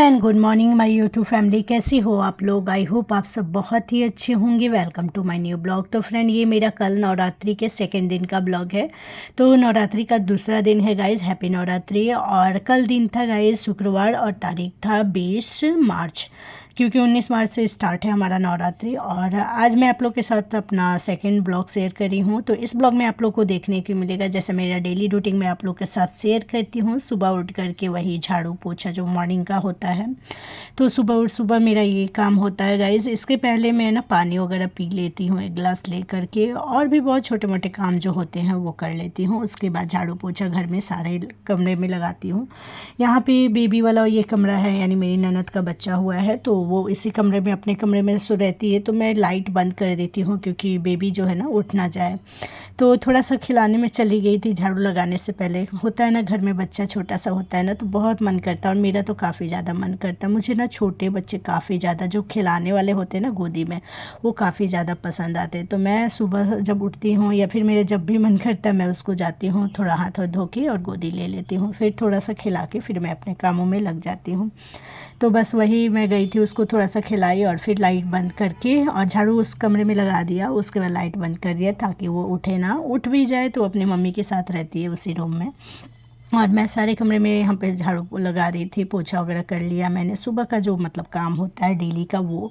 And good morning my YouTube family. कैसी हो आप लोग? आई होप आप सब बहुत ही अच्छे होंगे। Welcome to my new blog. तो फ्रेंड, ये मेरा कल नवरात्रि के सेकेंड दिन का ब्लॉग है। तो नवरात्रि का दूसरा दिन है गाइज। हैप्पी नवरात्रि। और कल दिन था गाइज शुक्रवार और तारीख था 20 मार्च, क्योंकि 19 मार्च से स्टार्ट है हमारा नवरात्रि। और आज मैं आप लोग के साथ अपना सेकंड ब्लॉग शेयर करी हूँ। तो इस ब्लॉग में आप लोग को देखने को मिलेगा जैसे मेरा डेली रूटीन में आप लोग के साथ शेयर करती हूँ। सुबह उठ करके वही झाड़ू पोछा जो मॉर्निंग का होता है, तो सुबह मेरा ये काम होता है गाइज़। इसके पहले मैं ना पानी वगैरह पी लेती हूँ एक गिलास ले करके, और भी बहुत छोटे मोटे काम जो होते हैं वो कर लेती हूँ। उसके बाद झाड़ू पोछा घर में सारे कमरे में लगाती हूँ। यहाँ पे बेबी वाला ये कमरा है, यानी मेरी ननद का बच्चा हुआ है, तो वो इसी कमरे में अपने कमरे में सो रहती है। तो मैं लाइट बंद कर देती हूँ क्योंकि बेबी जो है ना उठ ना जाए। तो थोड़ा सा खिलाने में चली गई थी झाड़ू लगाने से पहले। होता है ना घर में बच्चा छोटा सा होता है ना, तो बहुत मन करता है, और मेरा तो काफ़ी ज़्यादा मन करता है। मुझे ना छोटे बच्चे काफ़ी ज़्यादा जो खिलाने वाले होते हैं ना गोदी में, वो काफ़ी ज़्यादा पसंद आते हैं। तो मैं सुबह जब उठती हूँ या फिर मेरे जब भी मन करता है मैं उसको जाती हूँ, थोड़ा हाथ धो के और गोदी ले लेती हूँ, फिर थोड़ा सा खिला के फिर मैं अपने कामों में लग जाती हूँ। तो बस वही मैं गई थी, उसको थोड़ा सा खिलाई और फिर लाइट बंद करके और झाड़ू उस कमरे में लगा दिया। उसके बाद लाइट बंद कर दिया ताकि वो उठे ना, उठ भी जाए तो अपनी मम्मी के साथ रहती है उसी रूम में। और मैं सारे कमरे में यहाँ पे झाड़ू लगा रही थी, पोछा वगैरह कर लिया मैंने। सुबह का जो मतलब काम होता है डेली का वो,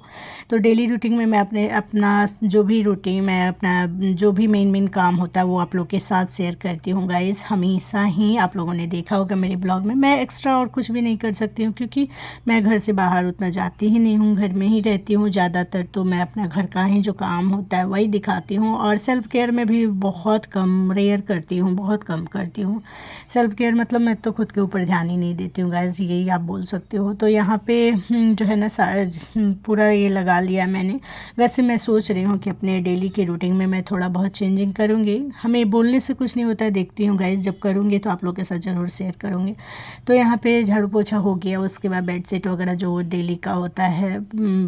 तो डेली रूटीन में मैं अपना जो भी रूटीन, मैं अपना जो भी मेन काम होता है वो आप लोग के साथ शेयर करती हूँ गाइज़। हमेशा ही आप लोगों ने देखा होगा मेरे ब्लॉग में मैं एक्स्ट्रा और कुछ भी नहीं कर सकती हूँ, क्योंकि मैं घर से बाहर उतना जाती ही नहीं हूँ, घर में ही रहती हूँ ज़्यादातर। तो मैं अपना घर का ही जो काम होता है वही दिखाती हूँ। और सेल्फ़ केयर में भी बहुत कम, रेयर करती हूँ, बहुत कम करती हूँ सेल्फ़ केयर। मतलब मैं तो खुद के ऊपर ध्यान ही नहीं देती हूँ गाइस, यही आप बोल सकते हो। तो यहाँ पे जो है ना सारा पूरा ये लगा लिया मैंने। वैसे मैं सोच रही हूँ कि अपने डेली के रूटीन में मैं थोड़ा बहुत चेंजिंग करूँगी। हमें बोलने से कुछ नहीं होता है, देखती हूँ गाइस, जब करूँगी तो आप लोग के साथ ज़रूर शेयर करूँगी। तो यहाँ पे झाड़ू पोछा हो गया। उसके बाद बेड शीट वगैरह जो डेली का होता है,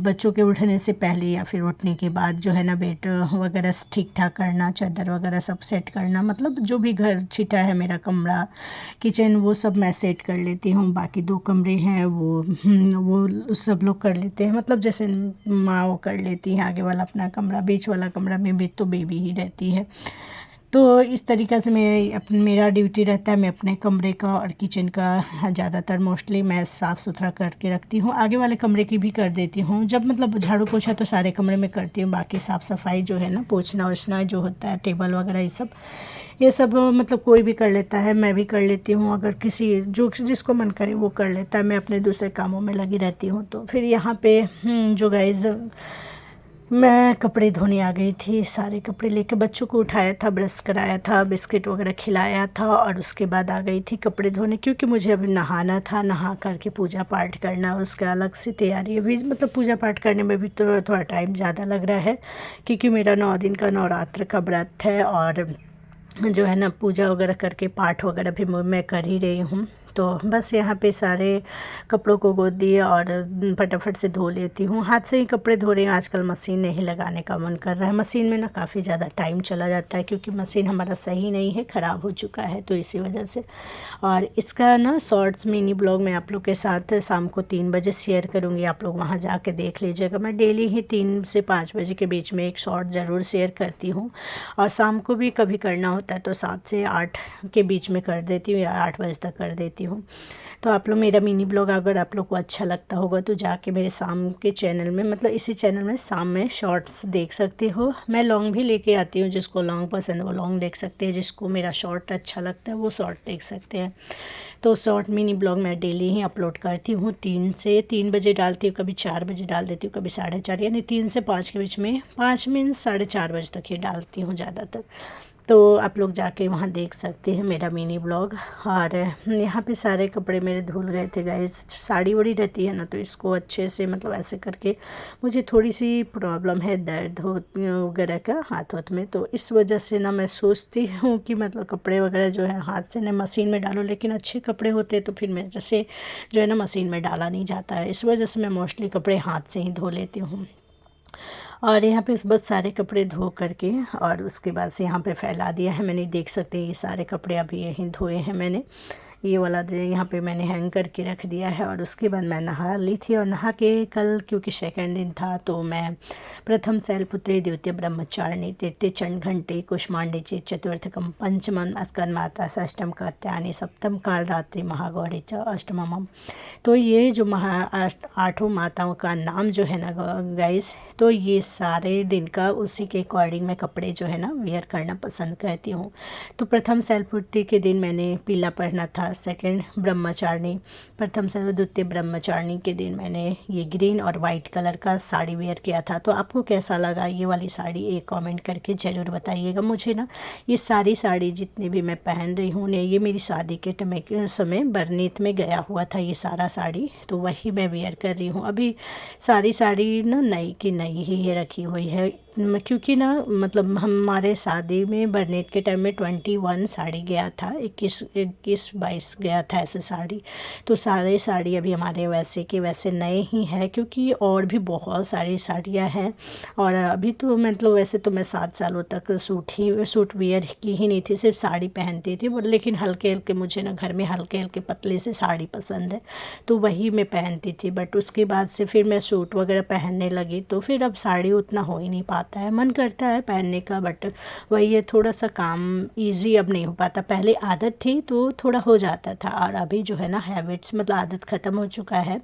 बच्चों के उठने से पहले या फिर उठने के बाद जो है ना बेड वगैरह ठीक ठाक करना, चादर वगैरह सब सेट करना, मतलब जो भी घर छिटा है, मेरा कमरा, किचन, वो सब मैं सेट कर लेती हूँ। बाकी 2 कमरे हैं वो सब लोग कर लेते हैं, मतलब जैसे माँ वो कर लेती है आगे वाला अपना कमरा, बीच वाला कमरा में भी तो बेबी ही रहती है। तो इस तरीक़े से मेरा ड्यूटी रहता है, मैं अपने कमरे का और किचन का ज़्यादातर मोस्टली मैं साफ़ सुथरा करके रखती हूँ। आगे वाले कमरे की भी कर देती हूँ, जब मतलब झाड़ू पोछा तो सारे कमरे में करती हूँ। बाकी साफ़ सफाई जो है ना, पोछना ओछना जो होता है, टेबल वगैरह ये सब मतलब कोई भी कर लेता है, मैं भी कर लेती हूँ। अगर किसी जो जिसको मन करे वो कर लेता है, मैं अपने दूसरे कामों में लगी रहती हूँ। तो फिर यहाँ पे जो गाइज़ मैं कपड़े धोने आ गई थी। सारे कपड़े लेके बच्चों को उठाया था, ब्रश कराया था, बिस्किट वगैरह खिलाया था, और उसके बाद आ गई थी कपड़े धोने, क्योंकि मुझे अभी नहाना था। नहा करके पूजा पाठ करना, उसका अलग से तैयारी। अभी मतलब पूजा पाठ करने में भी तो थोड़ा टाइम ज़्यादा लग रहा है, क्योंकि मेरा 9 दिन का नवरात्र का व्रत है। और जो है ना पूजा वगैरह करके पाठ वगैरह भी मैं कर ही रही हूँ। तो बस यहाँ पे सारे कपड़ों को गोद दिए और फटाफट से धो लेती हूँ। हाथ से ही कपड़े धो रही हूँ, आजकल मशीन नहीं लगाने का मन कर रहा है। मशीन में ना काफ़ी ज़्यादा टाइम चला जाता है, क्योंकि मशीन हमारा सही नहीं है, ख़राब हो चुका है, तो इसी वजह से। और इसका ना शॉर्ट्स मिनी ब्लॉग मैं आप लोग के साथ शाम को 3 बजे शेयर करूँगी, आप लोग वहाँ जाके देख लीजिएगा। मैं डेली ही 3 से 5 बजे के बीच में एक शॉर्ट ज़रूर शेयर करती हूँ, और शाम को भी कभी करना होता है तो 7 से 8 के बीच में कर देती हूँ, या 8 बजे तक कर देती हूँ। तो आप लोग मेरा मिनी ब्लॉग अगर आप लोग को अच्छा लगता होगा तो जाके मेरे शाम के चैनल में, मतलब इसी चैनल में शाम में शॉर्ट्स देख सकते हो। मैं लॉन्ग भी लेके आती हूँ, जिसको लॉन्ग पसंद है वो लॉन्ग देख सकते हैं, जिसको मेरा शॉर्ट अच्छा लगता है वो शॉर्ट देख सकते हैं। तो शॉर्ट मिनी ब्लॉग मैं डेली ही अपलोड करती हूँ। 3 बजे डालती हूँ, कभी 4 बजे डाल देती हूँ, कभी 4:30, यानी 3 से 5 के बीच में, 5 में 4:30 बजे तक ही डालती हूँ ज़्यादातर। तो आप लोग जाके वहाँ देख सकते हैं मेरा मिनी ब्लॉग। और यहाँ पे सारे कपड़े मेरे धुल गए थे गाइस। साड़ी वड़ी रहती है ना, तो इसको अच्छे से मतलब ऐसे करके, मुझे थोड़ी सी प्रॉब्लम है दर्द हो वगैरह का हाथ वाथ में, तो इस वजह से ना मैं सोचती हूँ कि मतलब कपड़े वगैरह जो है हाथ से ना मशीन में डालो, लेकिन अच्छे कपड़े होते तो फिर मेरे से जो है ना मशीन में डाला नहीं जाता है। इस वजह से मैं मोस्टली कपड़े हाथ से ही धो लेती हूँ। और यहाँ पे बस सारे कपड़े धो करके और उसके बाद से यहाँ पे फैला दिया है मैंने, देख सकते हैं ये सारे कपड़े अभी यहीं धोए हैं मैंने। ये वाला जो यहाँ पे मैंने हैंग करके रख दिया है। और उसके बाद मैं नहा ली थी, और नहा के कल क्योंकि सेकंड दिन था तो मैं प्रथम शैलपुत्री द्वितीय ब्रह्मचारिणी तृतीय चंड घंटे कुष्मांडी चतुर्थकम पंचमम स्कंद माता षष्ठम कात्यायनी सप्तम कालरात्रि महागौरी च अष्टमम। तो ये जो आठों माताओं का नाम जो है ना गाइस, तो ये सारे दिन का उसी के अकॉर्डिंग मैं कपड़े जो है ना वेयर करना पसंद करती हूँ। तो प्रथम शैलपुत्री के दिन मैंने पीला पहना था, सेकंड ब्रह्मचारिणी प्रथम शैल द्वितीय ब्रह्मचारिणी के दिन मैंने ये ग्रीन और वाइट कलर का साड़ी वेयर किया था। तो आपको कैसा लगा ये वाली साड़ी, एक कमेंट करके ज़रूर बताइएगा मुझे ना। ये सारी साड़ी जितनी भी मैं पहन रही हूँ ने ये मेरी शादी के समय बरनीत में गया हुआ था ये सारा साड़ी, तो वही मैं वेयर कर रही हूँ। अभी सारी साड़ी ना नई की नई ही रखी हुई है, क्योंकि ना मतलब हमारे शादी में बरनेट के टाइम में 21 साड़ी गया था, 21-22 गया था ऐसे साड़ी। तो सारे साड़ी अभी हमारे वैसे के वैसे नए ही हैं, क्योंकि और भी बहुत सारी साड़ियाँ हैं। और अभी तो मतलब वैसे तो मैं 7 सालों तक सूट वेयर की ही नहीं थी, सिर्फ साड़ी पहनती थी। लेकिन हल्के हल्के मुझे ना घर में हल्के हल्के पतले से साड़ी पसंद है, तो वही मैं पहनती थी। बट उसके बाद से फिर मैं सूट वगैरह पहनने लगी, तो फिर अब साड़ी उतना हो ही नहीं पाता है, मन करता है पहनने का, बट वही है थोड़ा सा काम इजी अब नहीं हो पाता। पहले आदत थी तो थोड़ा हो जाता था, और अभी जो है ना हैबिट्स मतलब आदत ख़त्म हो चुका है,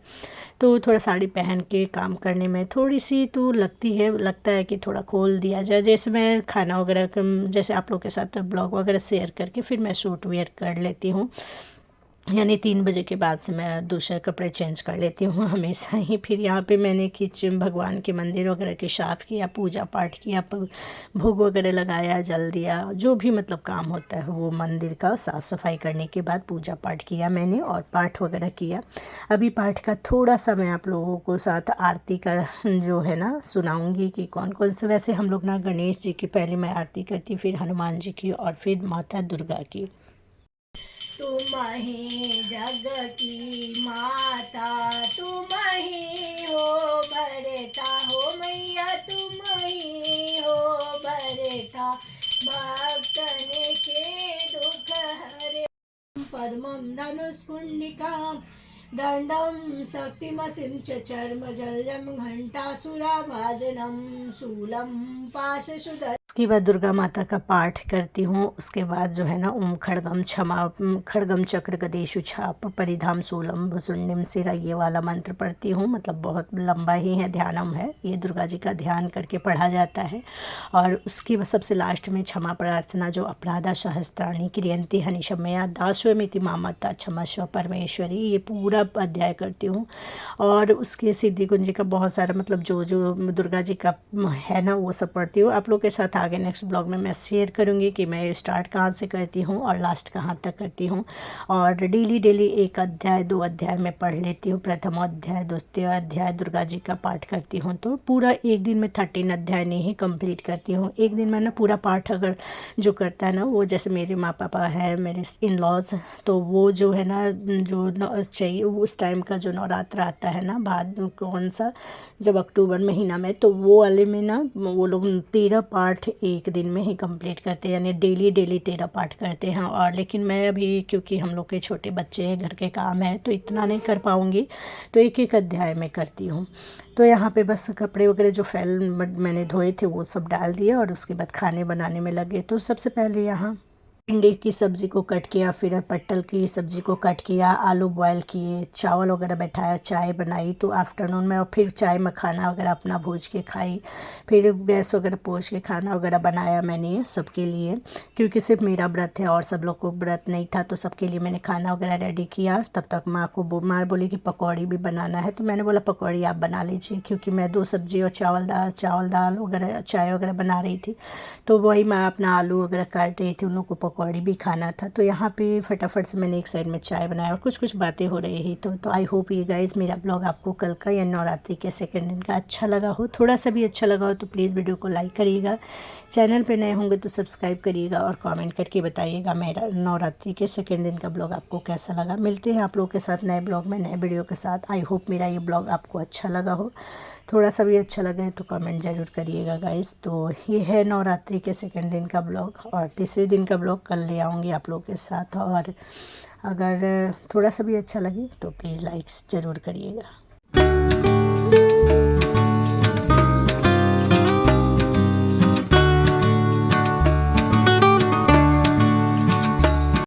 तो थोड़ा साड़ी पहन के काम करने में थोड़ी सी तो लगता है कि थोड़ा खोल दिया जाए। जैसे मैं खाना वगैरह जैसे आप लोग के साथ ब्लॉग वगैरह शेयर करके फिर मैं सूट वेयर कर लेती हूँ, यानी 3 बजे के बाद से मैं दूसरे कपड़े चेंज कर लेती हूँ हमेशा ही। फिर यहाँ पे मैंने किचन भगवान के मंदिर वगैरह के साफ़ किया, पूजा पाठ किया, भोग वगैरह लगाया, जल दिया, जो भी मतलब काम होता है वो मंदिर का साफ़ सफाई करने के बाद पूजा पाठ किया मैंने और पाठ वगैरह किया। अभी पाठ का थोड़ा सा मैं आप लोगों को साथ आरती का जो है ना सुनाऊँगी कि कौन कौन से। वैसे हम लोग ना गणेश जी की पहले मैं आरती करती, फिर हनुमान जी की और फिर माता दुर्गा की। तुम ही जग की माता, तुम ही हो भरता हो मैया, तुम ही हो भरता भक्तन के दुख हरे। पद्मं धनुष्पुण्डिकां दंडं शक्तिमसिं च चर्मजल्यं घंटासुराभाजनं शूलं पाशसुदर्शनम्। उसके बाद दुर्गा माता का पाठ करती हूँ। उसके बाद जो है ना ओम खड़गम चक्र गदेशु छाप परिधाम शूलम भुसुंडिम सिरा, ये वाला मंत्र पढ़ती हूँ। मतलब बहुत लंबा ही है, ध्यानम है, ये दुर्गा जी का ध्यान करके पढ़ा जाता है। और उसकी सबसे लास्ट में क्षमा प्रार्थना जो अपराधा सहस्त्राणी क्रियंती हनिशमया दास्वमिति मामता क्षमस्व परमेश्वरी, ये पूरा अध्याय करती हूँ। और उसके सिद्धि कुंज का बहुत सारा मतलब जो दुर्गा जी का है ना वो सब पढ़ती हूँ। आप लोग के साथ आगे नेक्स्ट ब्लॉग में मैं शेयर करूँगी कि मैं स्टार्ट कहाँ से करती हूँ और लास्ट कहाँ तक करती हूँ। और डेली 1 अध्याय 2 अध्याय मैं पढ़ लेती हूँ, प्रथम अध्याय द्वितीय अध्याय दुर्गा जी का पाठ करती हूँ। तो पूरा एक दिन में 13 अध्याय नहीं ही कंप्लीट करती हूँ। एक दिन में ना पूरा पाठ अगर जो करता है ना वो, जैसे मेरे माँ पापा है, मेरे इन लॉज, तो वो जो है ना जो चाहिए उस टाइम का जो नवरात्र आता है ना बाद कौन सा, जब अक्टूबर महीना में, तो वो वाले में ना वो लोग 13 पाठ एक दिन में ही कंप्लीट करते हैं, यानी डेली 13 पाठ करते हैं। और लेकिन मैं अभी क्योंकि हम लोग के छोटे बच्चे हैं, घर के काम है, तो इतना नहीं कर पाऊँगी, तो एक अध्याय में करती हूँ। तो यहाँ पे बस कपड़े वगैरह जो मैंने धोए थे वो सब डाल दिए और उसके बाद खाने बनाने में लगे। तो सबसे पहले यहाँ भिंडी की सब्ज़ी को कट किया, फिर पट्टल की सब्ज़ी को कट किया, आलू बॉयल किए, चावल वगैरह बैठाया, चाय बनाई तो आफ्टरनून में, और फिर चाय में खाना वगैरह अपना भूज के खाई। फिर गैस वगैरह पोंछ के खाना वगैरह बनाया मैंने सबके लिए, क्योंकि सिर्फ मेरा व्रत है और सब लोग को व्रत नहीं था, तो सबके लिए मैंने खाना वगैरह रेडी किया। तब तक माँ बोली कि पकौड़ी भी बनाना है, तो मैंने बोला पकौड़ी आप बना लीजिए, क्योंकि मैं 2 सब्ज़ी और चावल दाल वगैरह चाय वगैरह बना रही थी। तो वही मैं अपना आलू वगैरह काट रही थी, उन लोग को पकौड़ी भी खाना था। तो यहाँ पे फटाफट से मैंने एक साइड में चाय बनाया और कुछ बातें हो रही थी। तो आई होप ये गाइज़ मेरा ब्लॉग आपको कल का या नवरात्रि के सेकंड दिन का अच्छा लगा हो, थोड़ा सा भी अच्छा लगा हो तो प्लीज़ वीडियो को लाइक करिएगा, चैनल पे नए होंगे तो सब्सक्राइब करिएगा और कमेंट करके बताइएगा मेरा नवरात्रि के सेकंड दिन का ब्लॉग आपको कैसा लगा। मिलते हैं आप लोग के साथ नए ब्लॉग में नए वीडियो के साथ। आई होप मेरा ये ब्लॉग आपको अच्छा लगा हो, थोड़ा सा भी अच्छा लगे तो कमेंट ज़रूर करिएगा गाइज़। तो ये है नवरात्रि के सेकंड दिन का ब्लॉग, और तीसरे दिन का ब्लॉग कल ले आऊँगी आप लोगों के साथ, और अगर थोड़ा सा भी अच्छा लगे तो प्लीज़ लाइक्स ज़रूर करिएगा।